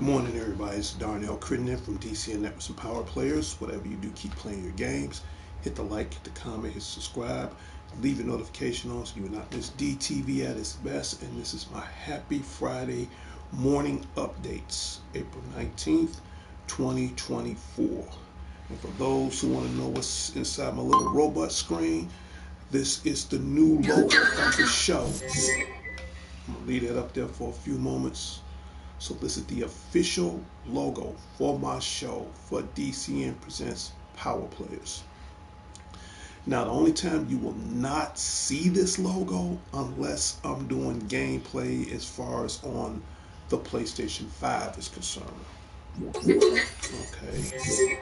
Good morning, everybody. It's Darnell Crittenden from DCN Networks and Power Players. Whatever you do, keep playing your games. Hit the like, hit the comment, hit subscribe. Leave your notification on so you will not miss DTV at its best. And this is my Happy Friday morning updates, April 19th, 2024. And for those who want to know what's inside my little robot screen, this is the new logo of the show. I'm going to leave that up there for a few moments. So this is the official logo for my show for DCN Presents Power Players. Now, the only time you will not see this logo unless I'm doing gameplay as far as on the PlayStation 5 is concerned. Okay.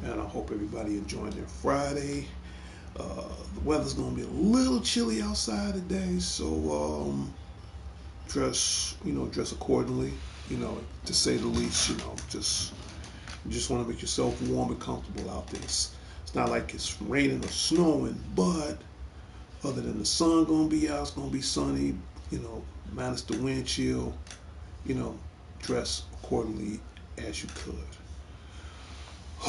And I hope everybody enjoyed their Friday. The weather's going to be a little chilly outside today, so dress accordingly, to say the least. You just want to make yourself warm and comfortable out there. It's not like it's raining or snowing, but other than the sun gonna be out, it's gonna be sunny, minus the wind chill, you know, dress accordingly as you could.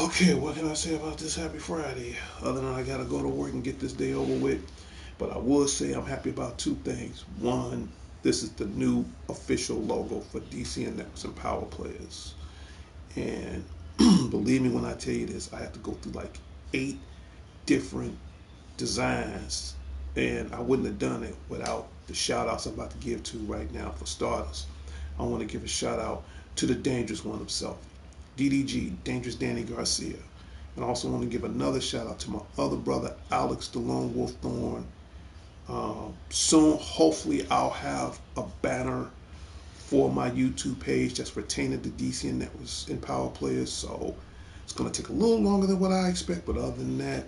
Okay, what can I say about this happy Friday? Other than I gotta go to work and get this day over with. But I would say I'm happy about two things. One, this is the new official logo for DCN Networks and Power Players. And believe me when I tell you this, I have to go through like 8 different designs. And I wouldn't have done it without the shout outs I'm about to give to right now. For starters, I want to give a shout out to the dangerous one himself, DDG, Dangerous Danny Garcia. And I also want to give another shout out to my other brother, Alex the Lone Wolf Thorn. Soon, hopefully, I'll have a banner for my YouTube page that's pertaining to DCN Networks and Power Players. So it's going to take a little longer than what I expect. But other than that,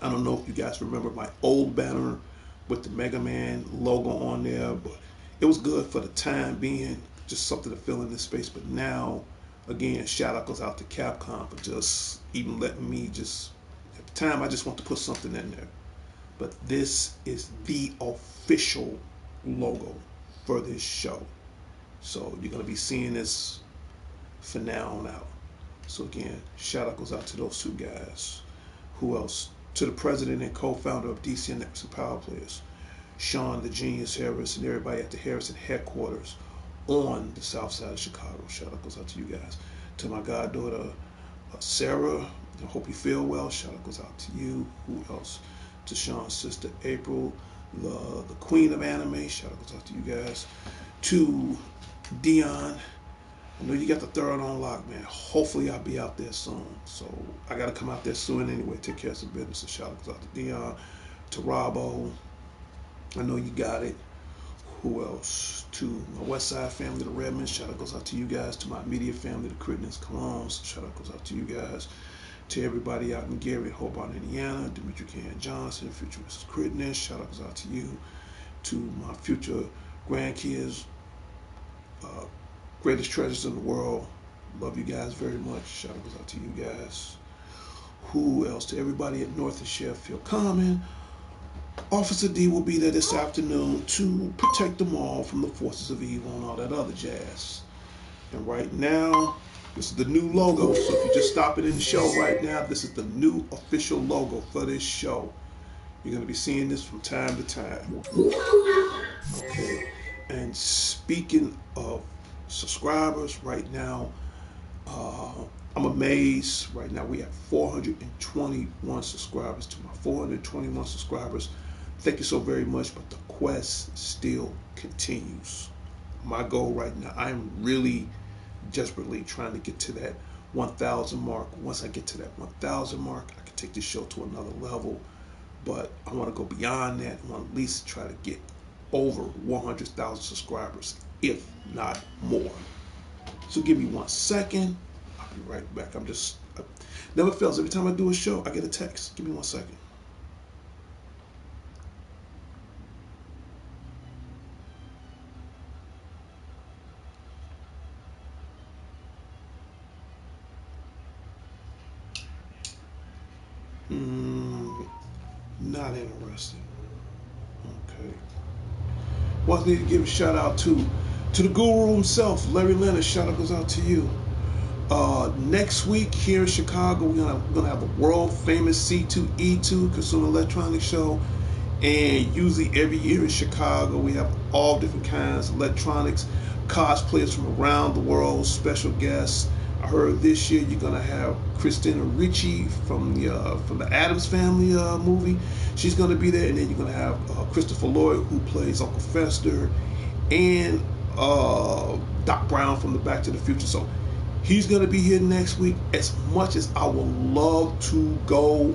I don't know if you guys remember my old banner with the Mega Man logo on there, but it was good for the time being, just something to fill in this space. But now, again, shout out goes out to Capcom for just even letting me just, at the time, I just want to put something in there. But this is the official logo for this show. So you're going to be seeing this from now on out. So again, shout out goes out to those two guys. Who else? To the president and co-founder of DCN Networks and Power Players, Sean the Genius Harris, and everybody at the Harrison headquarters on the south side of Chicago. Shout out goes out to you guys. To my goddaughter, Sarah, I hope you feel well. Shout out goes out to you. Who else? To Sean's sister, April, the queen of anime. Shout out goes out to you guys. To Dion, I know you got the third on lock, man. Hopefully I'll be out there soon. So I got to come out there soon anyway. Take care of some business. So shout out to Dion, to Robbo. I know you got it. Who else? To my West Side family, the Redmonds. Shout out goes out to you guys. To my immediate family, the Crittendens, Colognes. Shout out goes out to you guys. To everybody out in Gary, Hobart, Indiana. Dimitri Can Johnson, future Mrs. Crittenden. Shout out goes out to you. To my future grandkids. Greatest treasures in the world. Love you guys very much. Shout out goes out to you guys. Who else? To everybody at North and Sheffield Common. Officer D will be there this afternoon to protect them all from the forces of evil and all that other jazz. And right now, this is the new logo. So if you just stop it in the show right now, this is the new official logo for this show. You're going to be seeing this from time to time. Okay. And speaking of subscribers right now, I'm amazed. Right now we have 421 subscribers. To my 421 subscribers, thank you so very much. But the quest still continues. My goal right now, I'm really desperately trying to get to that 1,000 mark. Once I get to that 1,000 mark, I can take this show to another level. But I want to go beyond that. I want to at least try to get over 100,000 subscribers, if not more. So give me 1 second. I'll be right back. Never fails. Every time I do a show, I get a text. Give me 1 second. Not interested. Okay. Well, I need to give a shout out to the guru himself, Larry Leonard. Shout out goes out to you. Next week here in Chicago, we're gonna have a world famous C2E2 Consumer Electronics Show. And usually every year in Chicago, we have all different kinds of electronics, cosplayers from around the world, special guests. I heard this year you're gonna have Christina Ricci from the Addams Family movie. She's gonna be there, and then you're gonna have Christopher Lloyd, who plays Uncle Fester, and Doc Brown from the Back to the Future. So he's gonna be here next week. As much as I would love to go,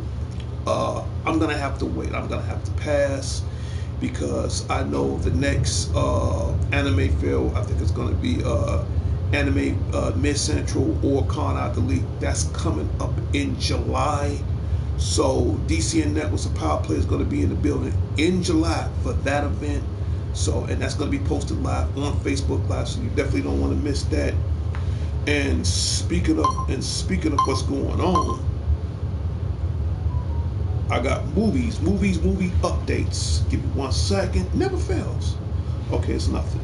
I'm gonna have to wait. I'm gonna have to pass because I know the next anime film, I think it's gonna be Anime Mid Central or Con Out the League. That's coming up in July. So DC and Networks of Power Play is gonna be in the building in July for that event. So, and that's gonna be posted live on Facebook Live. So you definitely don't want to miss that. And speaking of what's going on, I got movie updates. Give me 1 second. Never fails. Okay, it's nothing.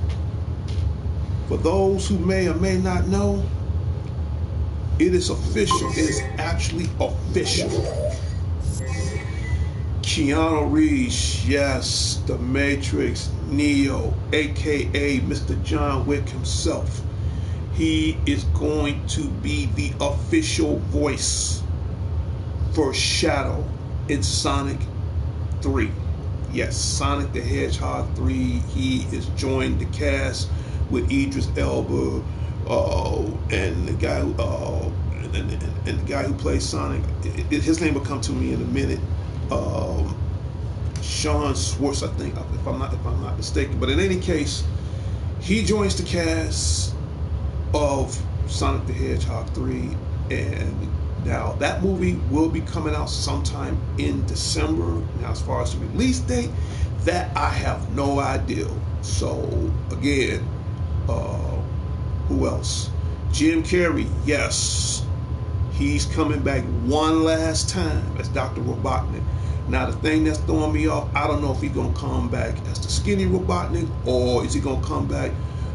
For those who may or may not know, it is official. It is actually official. Keanu Reeves, yes, the Matrix, Neo, aka Mr. John Wick himself. He is going to be the official voice for Shadow in Sonic 3. Yes, Sonic the Hedgehog 3. He is joined the cast with Idris Elba and the guy and the guy who plays Sonic. His name will come to me in a minute. Sean Schwartz, I think, if I'm not mistaken. But in any case, he joins the cast of Sonic the Hedgehog 3, and now that movie will be coming out sometime in December. Now, as far as the release date, that I have no idea. So again, who else? Jim Carrey, yes, he's coming back one last time as Dr. Robotnik. Now, the thing that's throwing me off, I don't know if he's gonna come back as the skinny Robotnik, or is he gonna come back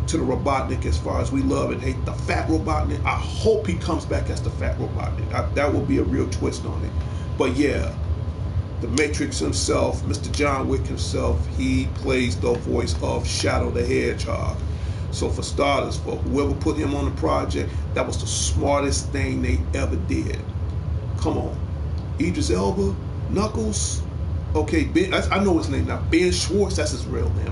to the Robotnik as far as we love and hate, the fat Robotnik. I hope he comes back as the fat Robotnik. That will be a real twist on it. But yeah, the Matrix himself, Mr. John Wick himself, he plays the voice of Shadow the Hedgehog. So for starters, for whoever put him on the project, that was the smartest thing they ever did. Come on. Idris Elba, Knuckles, okay, Ben, I know his name now. Ben Schwartz, that's his real name. I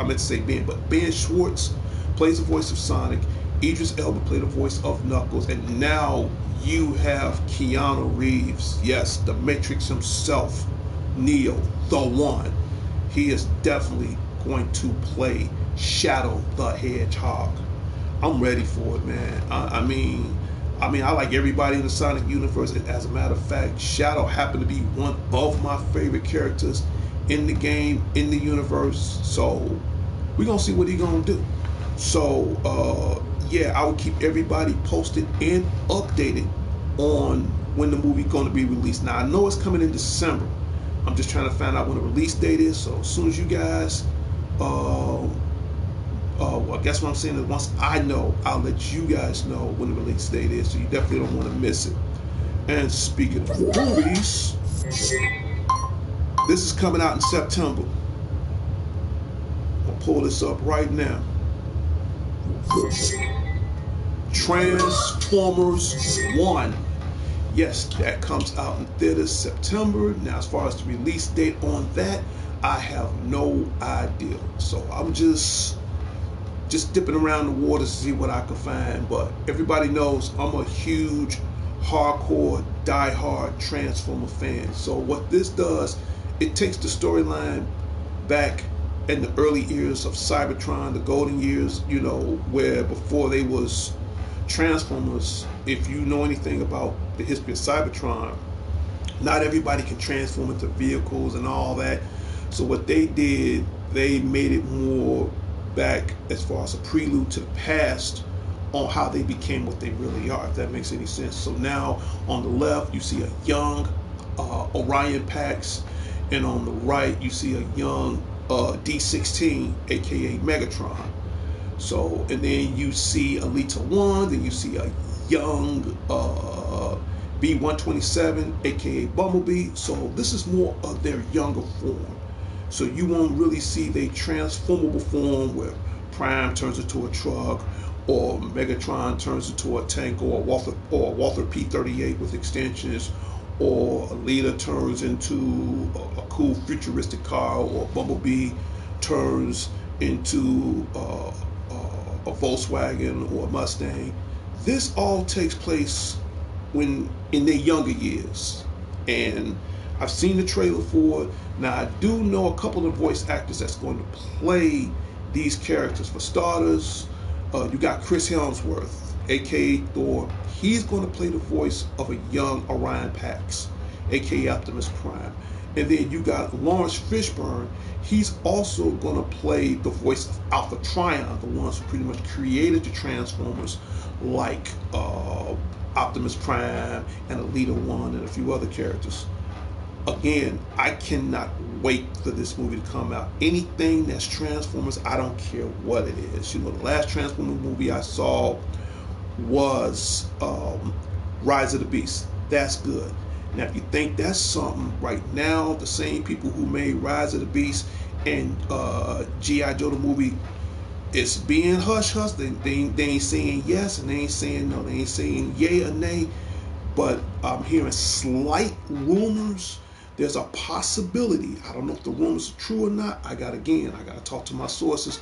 meant to say Ben, but Ben Schwartz plays the voice of Sonic. Idris Elba played the voice of Knuckles, and now you have Keanu Reeves. Yes, the Matrix himself, Neo, the one. He is definitely going to play Shadow the Hedgehog. I'm ready for it, man. I mean, I like everybody in the Sonic universe. As a matter of fact, Shadow happened to be one of my favorite characters in the game, in the universe. So we're gonna see what he's gonna do. So yeah, I will keep everybody posted and updated on when the movie's gonna be released. Now, I know it's coming in December. I'm just trying to find out when the release date is. So as soon as you guys I guess what I'm saying is once I know, I'll let you guys know when the release date is, so you definitely don't want to miss it. And speaking of movies, this is coming out in September. I'll pull this up right now. Transformers 1. Yes, that comes out in theaters September. Now, as far as the release date on that, I have no idea. So I'm just dipping around the water to see what I can find. But everybody knows I'm a huge, hardcore, die-hard Transformer fan. So what this does, it takes the storyline back in the early years of Cybertron, the golden years, where before they was Transformers. If you know anything about the history of Cybertron, not everybody can transform into vehicles and all that. So what they did, they made it more back as far as a prelude to the past on how they became what they really are, if that makes any sense. So now on the left, you see a young Orion Pax, and on the right, you see a young D16, aka Megatron. So, and then you see Alita 1, then you see a young B127, aka Bumblebee. So this is more of their younger form. So you won't really see their transformable form where Prime turns into a truck, or Megatron turns into a tank, or a Walther P-38 with extensions, or Alita turns into a cool futuristic car, or Bumblebee turns into a Volkswagen or a Mustang. This all takes place when in their younger years, and I've seen the trailer for it. Now I do know a couple of voice actors that's going to play these characters. For starters, you got Chris Hemsworth, aka Thor. He's going to play the voice of a young Orion Pax, aka Optimus Prime. And then you got Lawrence Fishburne. He's also going to play the voice of Alpha Trion, the ones who pretty much created the Transformers, like Optimus Prime and Alita 1 and a few other characters. Again, I cannot wait for this movie to come out. Anything that's Transformers, I don't care what it is. The last Transformers movie I saw was Rise of the Beast. That's good. Now, if you think that's something, right now, the same people who made Rise of the Beast and G.I. Joe the movie, it's being hush-hush. They ain't saying yes and they ain't saying no. They ain't saying yay or nay. But I'm hearing slight rumors. There's a possibility. I don't know if the rumors are true or not. I got to talk to my sources.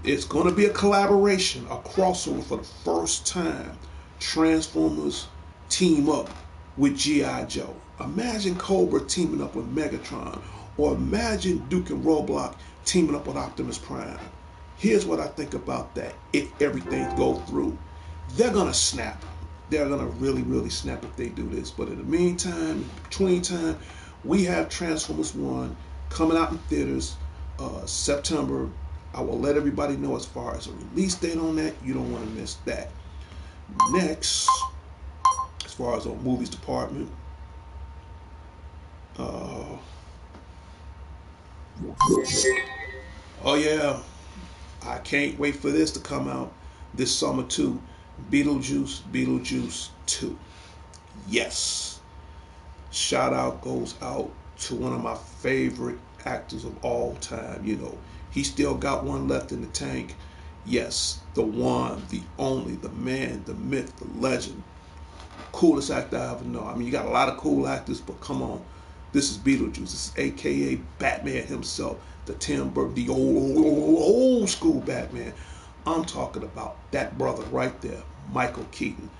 It's going to be a collaboration, a crossover for the first time. Transformers team up with G.I. Joe. Imagine Cobra teaming up with Megatron, or imagine Duke and Roblox teaming up with Optimus Prime. Here's what I think about that. If everything goes through, they're going to snap. They're going to really, really snap if they do this. But in the meantime, between time, we have Transformers 1 coming out in theaters September. I will let everybody know as far as a release date on that. You don't want to miss that. Next, as far as our movies department, oh yeah, I can't wait for this to come out this summer too. Beetlejuice 2. Yes. Shout out goes out to one of my favorite actors of all time. He still got one left in the tank. Yes, the one, the only, the man, the myth, the legend. Coolest actor I ever know. I mean, you got a lot of cool actors, but come on. This is Beetlejuice. This is AKA Batman himself. The Tim Burton, the old school Batman. I'm talking about that brother right there, Michael Keaton.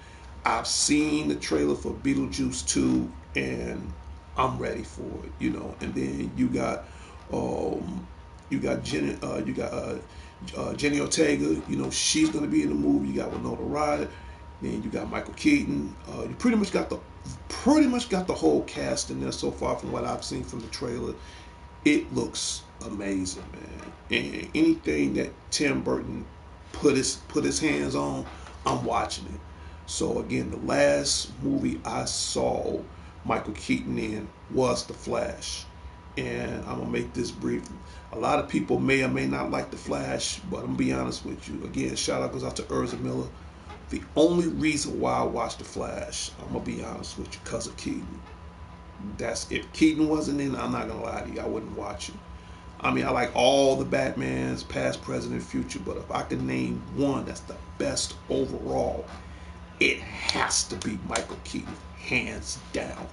I've seen the trailer for Beetlejuice 2, and I'm ready for it. And then you got Jenny Ortega. She's gonna be in the movie. You got Winona Ryder. Then you got Michael Keaton. You pretty much got the whole cast in there so far from what I've seen from the trailer. It looks amazing, man. And anything that Tim Burton put his hands on, I'm watching it. So again, the last movie I saw Michael Keaton in was The Flash. And I'm going to make this brief. A lot of people may or may not like The Flash, but I'm going to be honest with you. Again, shout out goes out to Urza Miller. The only reason why I watched The Flash, I'm going to be honest with you, because of Keaton. If Keaton wasn't in, I'm not going to lie to you, I wouldn't watch it. I mean, I like all the Batmans, past, present, and future, but if I could name one that's the best overall, it has to be Michael Keaton, hands down.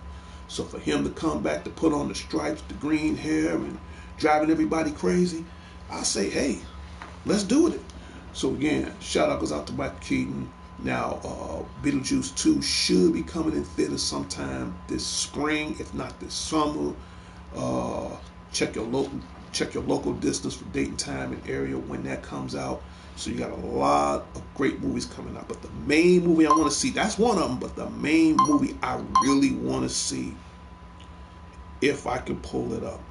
So for him to come back to put on the stripes, the green hair, and driving everybody crazy, I say, hey, let's do it. So again, shout out goes out to Michael Keaton. Now, Beetlejuice 2 should be coming in theaters sometime this spring, if not this summer. Uh, check your local distance for date and time and area when that comes out. So you got a lot of great movies coming out. But the main movie I want to see, that's one of them, but the main movie I really want to see, if I can pull it up.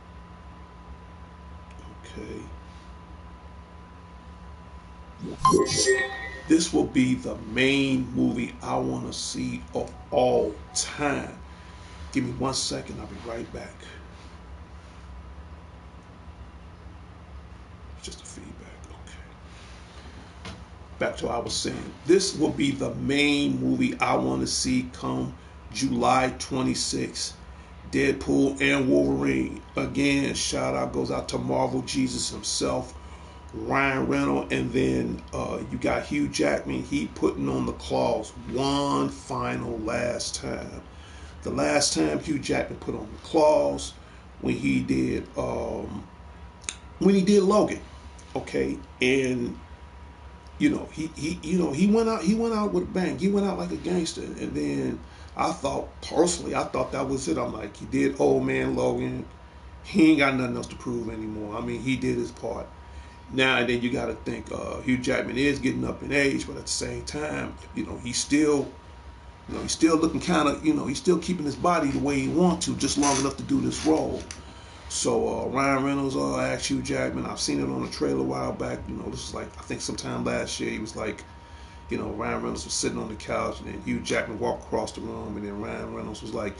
Okay. This will be the main movie I want to see of all time. Give me 1 second, I'll be right back. Just a feedback, okay. Back to what I was saying. This will be the main movie I want to see come July 26th. Deadpool and Wolverine. Again, shout out goes out to Marvel Jesus himself, Ryan Reynolds, and then you got Hugh Jackman. He putting on the claws one final last time. The last time Hugh Jackman put on the claws when he did Logan, okay, and he went out with a bang. He went out like a gangster, and then I thought that was it. I'm like, he did Old Man Logan. He ain't got nothing else to prove anymore. I mean, he did his part. Now and then you got to think Hugh Jackman is getting up in age, but at the same time, he's still looking kind of, he's still keeping his body the way he wants to, just long enough to do this role. So Ryan Reynolds asked Hugh Jackman. I've seen it on a trailer a while back. This was like, I think sometime last year. He was like, Ryan Reynolds was sitting on the couch, and then Hugh Jackman walked across the room, and then Ryan Reynolds was like,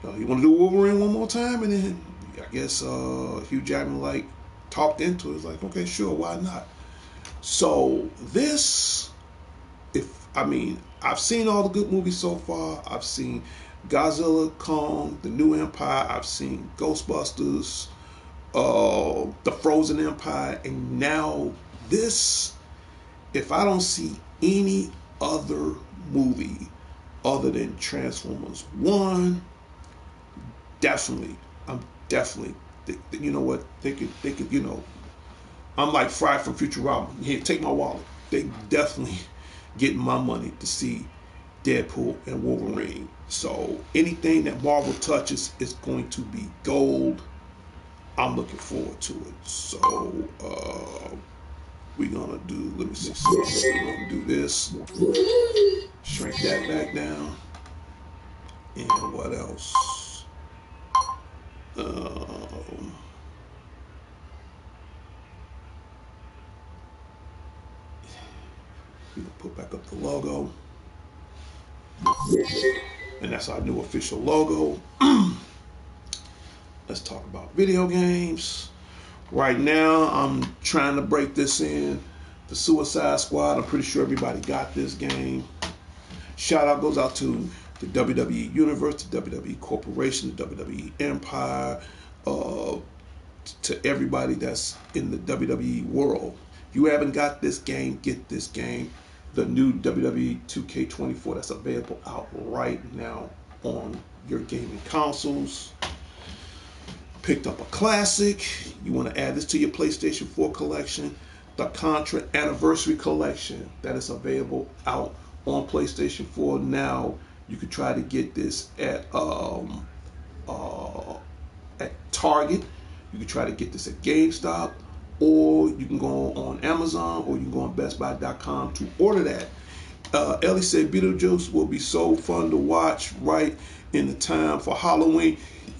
you want to do Wolverine one more time? And then I guess Hugh Jackman like talked into it. It's like, okay, sure, why not? So this, I've seen all the good movies so far. I've seen Godzilla, Kong, The New Empire. I've seen Ghostbusters, The Frozen Empire, and now this. If I don't see any other movie other than Transformers 1, I'm definitely, you know what, they could, I'm like Fry from Futurama. Here, take my wallet. They definitely getting my money to see Deadpool and Wolverine. So anything that Marvel touches is going to be gold. I'm looking forward to it. So we're gonna do, let me see, we're gonna do this, shrink that back down, and what else? We're gonna put back up the logo, and that's our new official logo. Let's talk about video games. Right now, I'm trying to break this in. The Suicide Squad, I'm pretty sure everybody got this game. Shout out goes out to the WWE Universe, the WWE Corporation, the WWE Empire, to everybody that's in the WWE world. If you haven't got this game, get this game. The new WWE 2K24 that's available out right now on your gaming consoles. Picked up a classic. You want to add this to your PlayStation 4 collection. The Contra Anniversary Collection that is available out on PlayStation 4 now. You can try to get this at Target. You can try to get this at GameStop, or you can go on Amazon, or you can go on BestBuy.com to order that. Ellie said Beetlejuice will be so fun to watch right in the time for Halloween.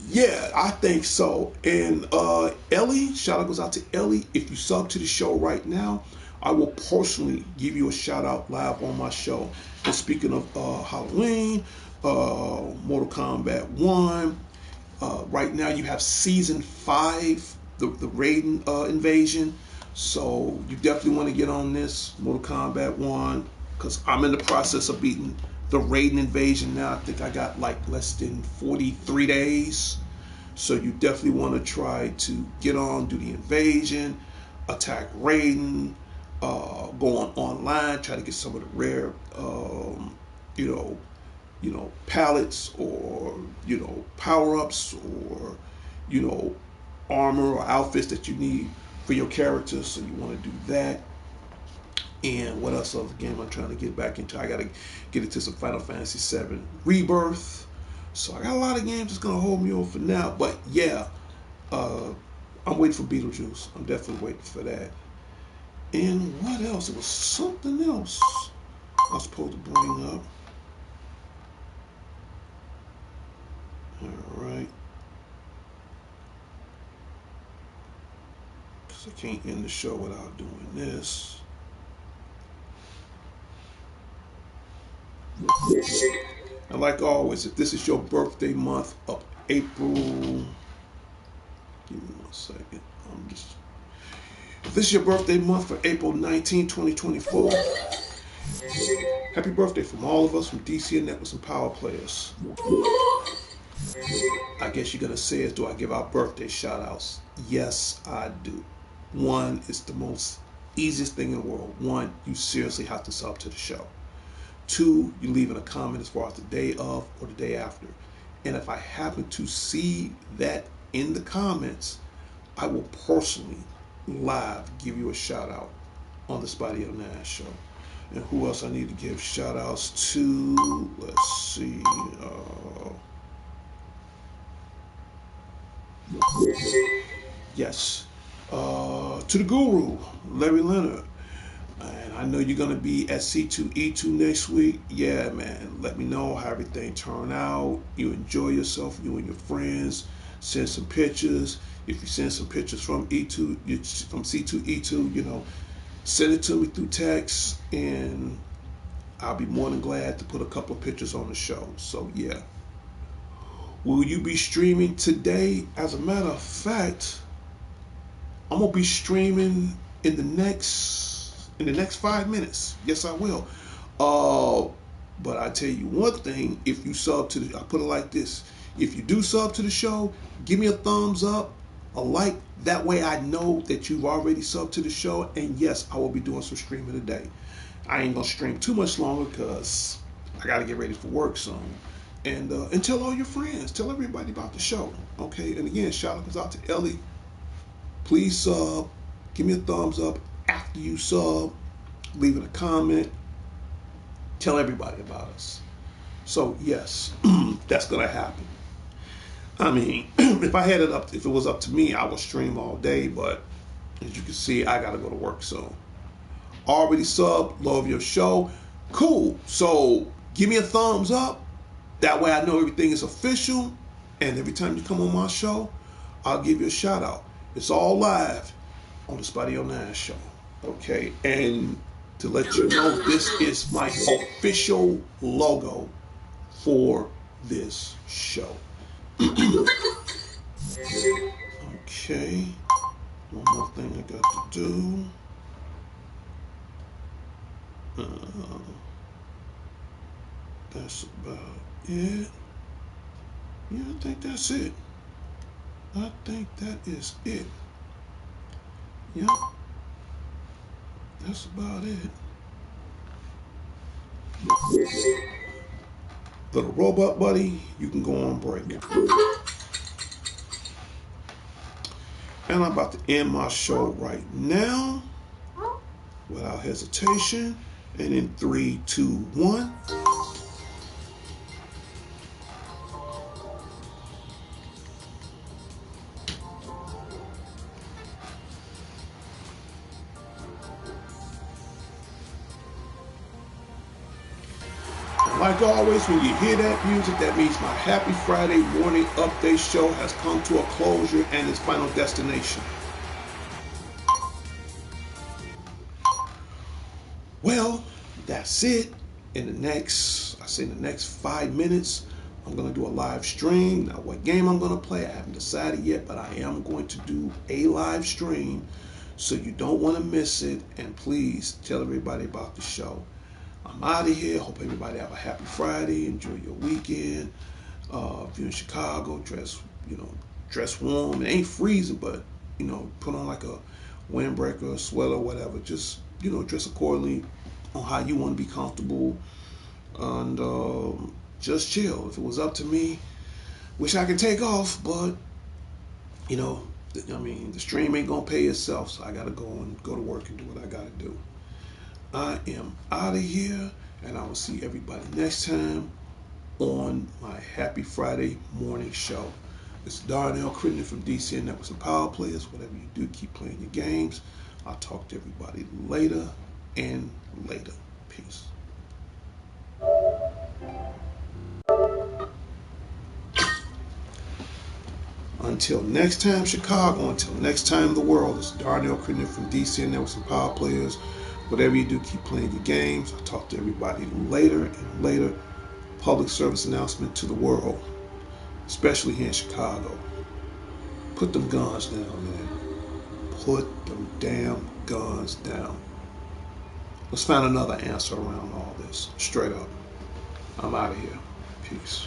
Yeah, I think so. And Ellie, shout out goes out to Ellie. If you sub to the show right now, I will personally give you a shout out live on my show. And speaking of Halloween, Mortal Kombat 1, right now you have Season 5, the Raiden invasion. So you definitely want to get on this, Mortal Kombat 1, because I'm in the process of beating the Raiden invasion now. I think I got like less than 43 days. So you definitely want to try to get on, do the invasion, attack raiding, go on online, try to get some of the rare, you know, pallets or power ups or you know armor or outfits that you need for your characters. So you want to do that. And what else other game I'm trying to get back into? I gotta get into some Final Fantasy VII Rebirth. So I got a lot of games that's gonna hold me over for now. But yeah, uh, I'm waiting for Beetlejuice. I'm definitely waiting for that. And what else? It was something else I was supposed to bring up. All right. Because I can't end the show without doing this. And like always, if this is your birthday month of April, give me 1 second. If this is your birthday month for April 19, 2024, happy birthday from all of us from DC and Networks and Power Players. I guess you're going to say is, do I give out birthday shout outs? Yes, I do. One, it's the most easiest thing in the world. One, you seriously have to sub to the show. Two, you leave in a comment as far as the day of or the day after. And if I happen to see that in the comments, I will personally live give you a shout out on the Spotty O Nash show. And who else I need to give shout outs to? Let's see. Yes. To the guru, Larry Leonard. And I know you're going to be at C2E2 next week. Yeah, man. Let me know how everything turned out. You enjoy yourself, you and your friends. Send some pictures. If you send some pictures from E2, from C2E2, send it to me through text, and I'll be more than glad to put a couple of pictures on the show. So, yeah. Will you be streaming today? As a matter of fact, I'm going to be streaming in the next 5 minutes. Yes, I will. But I tell you one thing, if you sub to I put it like this. If you do sub to the show, give me a thumbs up, a like. That way I know that you've already subbed to the show. And yes, I will be doing some streaming today. I ain't going to stream too much longer because I got to get ready for work soon. And tell all your friends. Tell everybody about the show. Okay? And again, shout outs out to Ellie. Please sub. Give me a thumbs up after you sub. Leave a comment. Tell everybody about us. So yes, that's gonna happen. I mean, if it was up to me, I would stream all day. But as you can see, I gotta go to work soon. Already sub, love your show. Cool. So give me a thumbs up. That way I know everything is official. And every time you come on my show, I'll give you a shout out. It's all live on the Spotty O Nash show. Okay, and to let you know, this is my official logo for this show. Okay, one more thing I got to do. That's about it. Yeah, I think that's it. I think that is it. Yep. That's about it. Little robot buddy, you can go on break. And I'm about to end my show right now without hesitation. And in 3, 2, 1. Like always, when you hear that music, that means my Happy Friday morning update show has come to a closure and its final destination. Well, that's it. In the next 5 minutes, I'm going to do a live stream. Now, what game I'm going to play, I haven't decided yet, but I am going to do a live stream. So you don't want to miss it. And please tell everybody about the show. I'm out of here. Hope everybody have a happy Friday. Enjoy your weekend. If you're in Chicago, dress, dress warm. It ain't freezing, but put on like a windbreaker, a sweater, whatever. Just dress accordingly on how you want to be comfortable, and just chill. If it was up to me, wish I could take off, but the stream ain't gonna pay itself, so I gotta go to work and do what I gotta do. I am out of here, and I will see everybody next time on my Happy Friday morning show. It's Darnell Crittenden from DCN Networks and Power Players. Whatever you do, keep playing your games. I'll talk to everybody later and later. Peace. Until next time, Chicago. Until next time, the world. It's Darnell Crittenden from DCN Networks and Power Players. Whatever you do, keep playing your games. I'll talk to everybody later and later. Public service announcement to the world, especially here in Chicago. Put them guns down, man. Put them damn guns down. Let's find another answer around all this. Straight up. I'm out of here. Peace.